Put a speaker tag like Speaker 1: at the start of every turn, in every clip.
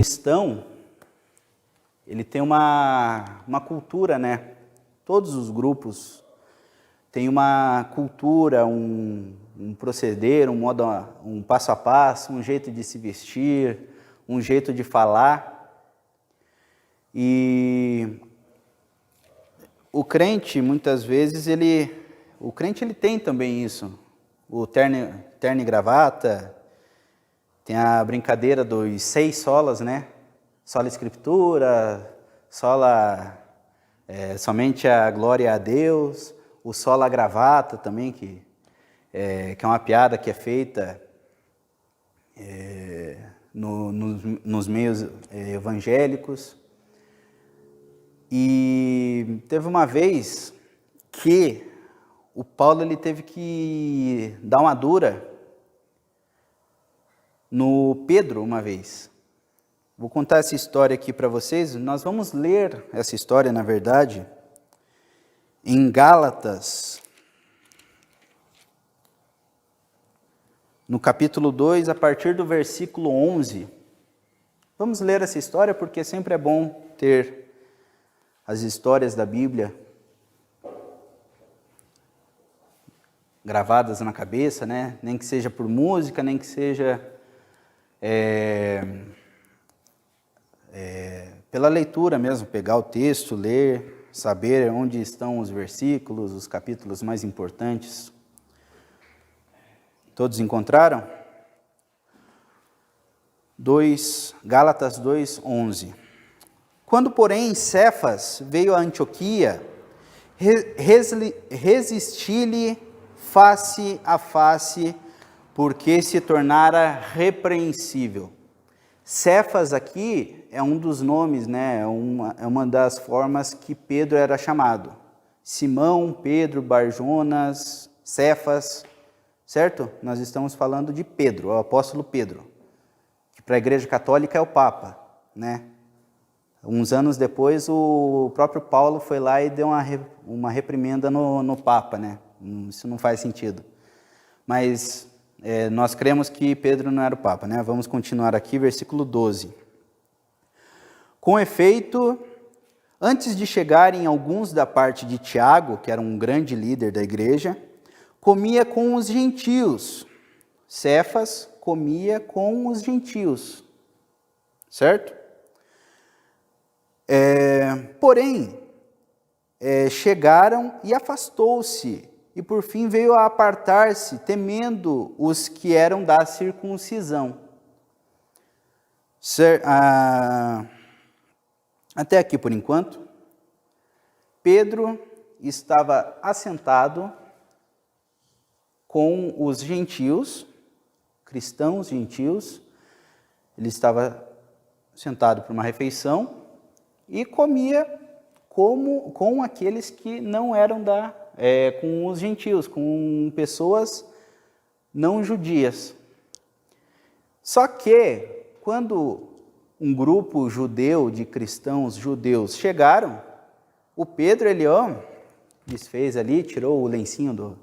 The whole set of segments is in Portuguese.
Speaker 1: cristão, ele tem uma cultura, né? Todos os grupos têm uma cultura, um proceder, um modo, um passo a passo, um jeito de se vestir, um jeito de falar. E o crente, muitas vezes, o crente tem também isso. O terno e gravata, tem a brincadeira dos 6 solas, né? Sola Escritura, sola somente a glória a Deus, o sola gravata também, que é uma piada que é feita nos meios evangélicos. E teve uma vez que o Paulo ele teve que dar uma dura no Pedro uma vez. Vou contar essa história aqui para vocês. Nós vamos ler essa história, na verdade, em Gálatas, no capítulo 2, a partir do versículo 11. Vamos ler essa história porque sempre é bom ter as histórias da Bíblia gravadas na cabeça, né? Nem que seja por música, nem que seja pela leitura mesmo, pegar o texto, ler, saber onde estão os versículos, os capítulos mais importantes. Todos encontraram? Gálatas 2:11. Quando, porém, Cefas veio a Antioquia, resisti-lhe face a face, porque se tornara repreensível. Cefas aqui é um dos nomes, né? É uma das formas que Pedro era chamado. Simão, Pedro, Barjonas, Cefas, certo? Nós estamos falando de Pedro, o apóstolo Pedro, que para a Igreja Católica é o Papa, né? Uns anos depois, o próprio Paulo foi lá e deu uma reprimenda no Papa, né? Isso não faz sentido. Mas nós cremos que Pedro não era o Papa, né? Vamos continuar aqui, versículo 12. Com efeito, antes de chegarem alguns da parte de Tiago, que era um grande líder da igreja, comia com os gentios. Cefas comia com os gentios, certo? Porém, chegaram e afastou-se, e por fim veio a apartar-se, temendo os que eram da circuncisão. Até aqui por enquanto. Pedro estava assentado com os gentios, cristãos gentios. Ele estava sentado para uma refeição e comia com aqueles que não eram com os gentios, com pessoas não judias. Só que, quando um grupo judeu de cristãos judeus chegaram, o Pedro, ele desfez ali, tirou o lencinho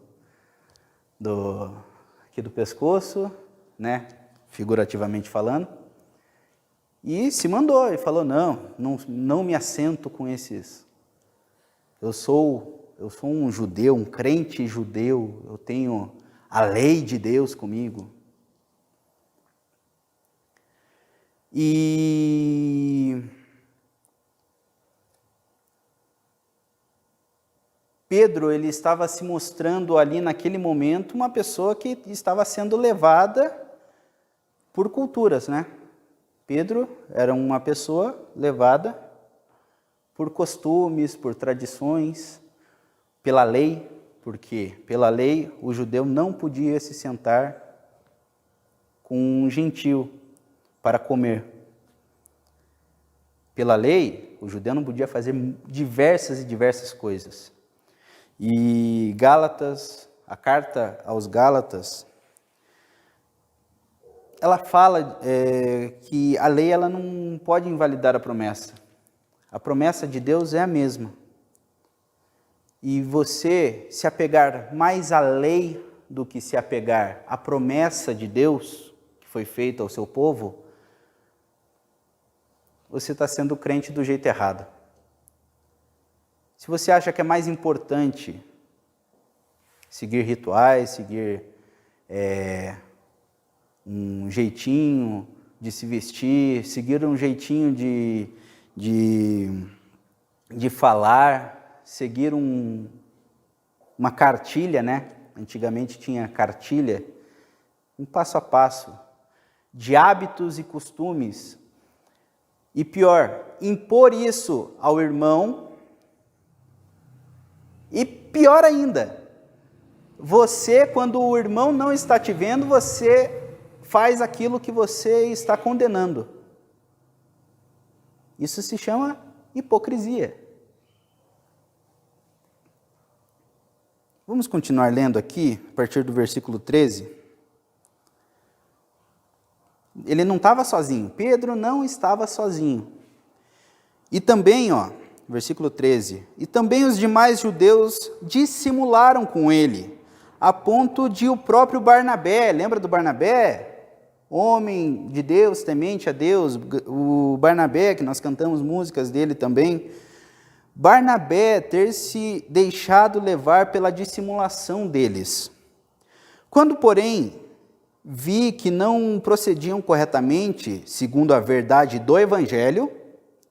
Speaker 1: aqui do pescoço, né, figurativamente falando, e se mandou, e falou, não me assento com esses. Eu sou um judeu, um crente judeu, eu tenho a lei de Deus comigo. E Pedro, ele estava se mostrando ali naquele momento uma pessoa que estava sendo levada por culturas, né? Pedro era uma pessoa levada por costumes, por tradições, pela lei, porque pela lei o judeu não podia se sentar com um gentio para comer. Pela lei, o judeu não podia fazer diversas coisas. E Gálatas, a carta aos Gálatas, ela fala que a lei ela não pode invalidar a promessa. A promessa de Deus é a mesma. E você se apegar mais à lei do que se apegar à promessa de Deus, que foi feita ao seu povo, você está sendo crente do jeito errado. Se você acha que é mais importante seguir rituais, seguir um jeitinho de se vestir, seguir um jeitinho de falar, seguir uma cartilha, né? Antigamente tinha cartilha, um passo a passo, de hábitos e costumes. E pior, impor isso ao irmão. E pior ainda, você, quando o irmão não está te vendo, você faz aquilo que você está condenando. Isso se chama hipocrisia. Vamos continuar lendo aqui, a partir do versículo 13. Ele não estava sozinho, Pedro não estava sozinho. E também, versículo 13, e também os demais judeus dissimularam com ele, a ponto de o próprio Barnabé, lembra do Barnabé? Homem de Deus, temente a Deus, o Barnabé, que nós cantamos músicas dele também, Barnabé ter se deixado levar pela dissimulação deles. Quando, porém, vi que não procediam corretamente, segundo a verdade do Evangelho,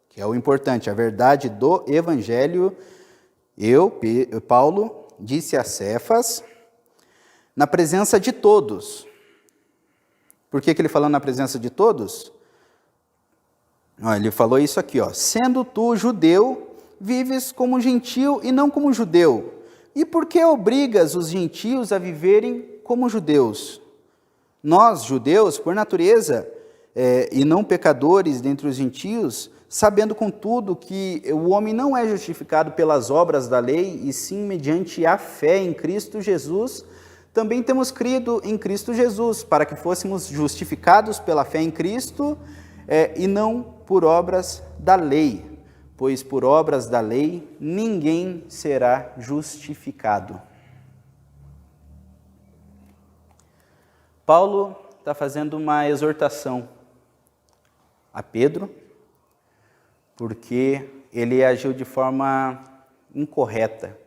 Speaker 1: que é o importante, a verdade do Evangelho, Paulo, disse a Cefas, na presença de todos. Por que ele falou na presença de todos? Ele falou isso aqui, sendo tu judeu, vives como gentil e não como judeu. E por que obrigas os gentios a viverem como judeus? Nós, judeus, por natureza, e não pecadores dentre os gentios, sabendo, contudo, que o homem não é justificado pelas obras da lei, e sim mediante a fé em Cristo Jesus, também temos crido em Cristo Jesus, para que fôssemos justificados pela fé em Cristo, e não por obras da lei, pois por obras da lei ninguém será justificado. Paulo está fazendo uma exortação a Pedro, porque ele agiu de forma incorreta.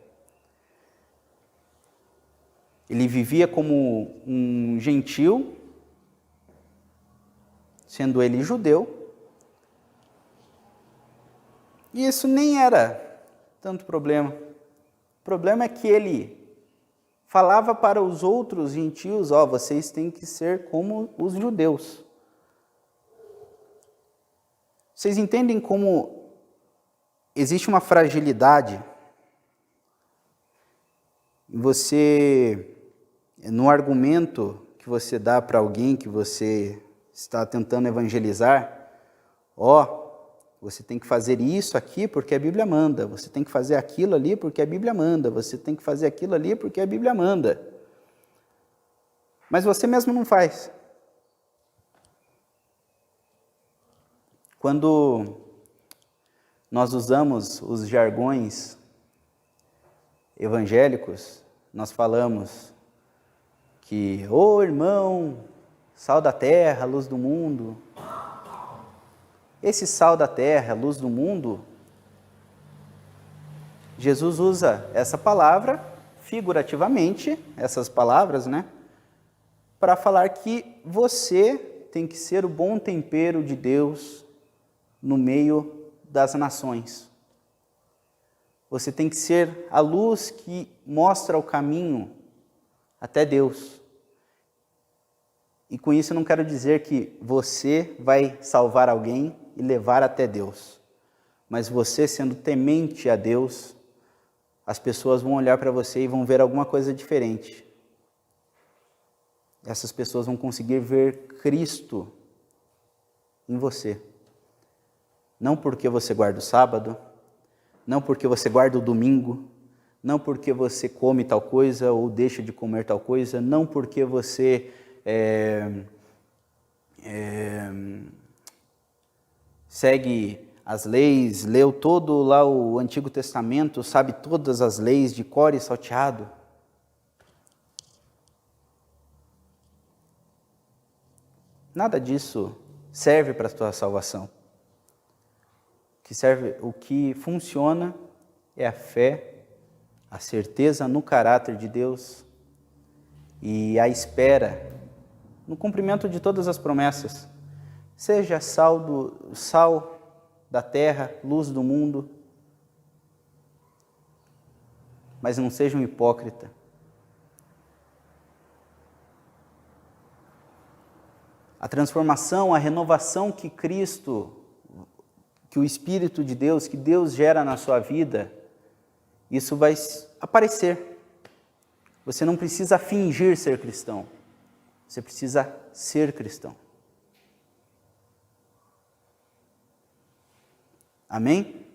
Speaker 1: Ele vivia como um gentil, sendo ele judeu, e isso nem era tanto problema. O problema é que ele falava para os outros gentios, vocês têm que ser como os judeus. Vocês entendem como existe uma fragilidade em você, no argumento que você dá para alguém que você está tentando evangelizar, você tem que fazer isso aqui porque a Bíblia manda, você tem que fazer aquilo ali porque a Bíblia manda, você tem que fazer aquilo ali porque a Bíblia manda. Mas você mesmo não faz. Quando nós usamos os jargões evangélicos, nós falamos que, irmão, sal da terra, luz do mundo. Esse sal da terra, luz do mundo, Jesus usa essa palavra, figurativamente, essas palavras, para falar que você tem que ser o bom tempero de Deus no meio das nações. Você tem que ser a luz que mostra o caminho até Deus. E com isso eu não quero dizer que você vai salvar alguém e levar até Deus. Mas você, sendo temente a Deus, as pessoas vão olhar para você e vão ver alguma coisa diferente. Essas pessoas vão conseguir ver Cristo em você. Não porque você guarda o sábado, não porque você guarda o domingo, não porque você come tal coisa ou deixa de comer tal coisa, não porque você segue as leis, leu todo lá o Antigo Testamento, sabe todas as leis de cor e salteado. Nada disso serve para a tua salvação. o que funciona é a fé, a certeza no caráter de Deus e a espera no cumprimento de todas as promessas. Seja sal da terra, luz do mundo, mas não seja um hipócrita. A transformação, a renovação que o Espírito de Deus, que Deus gera na sua vida, isso vai aparecer. Você não precisa fingir ser cristão, você precisa ser cristão. Amém?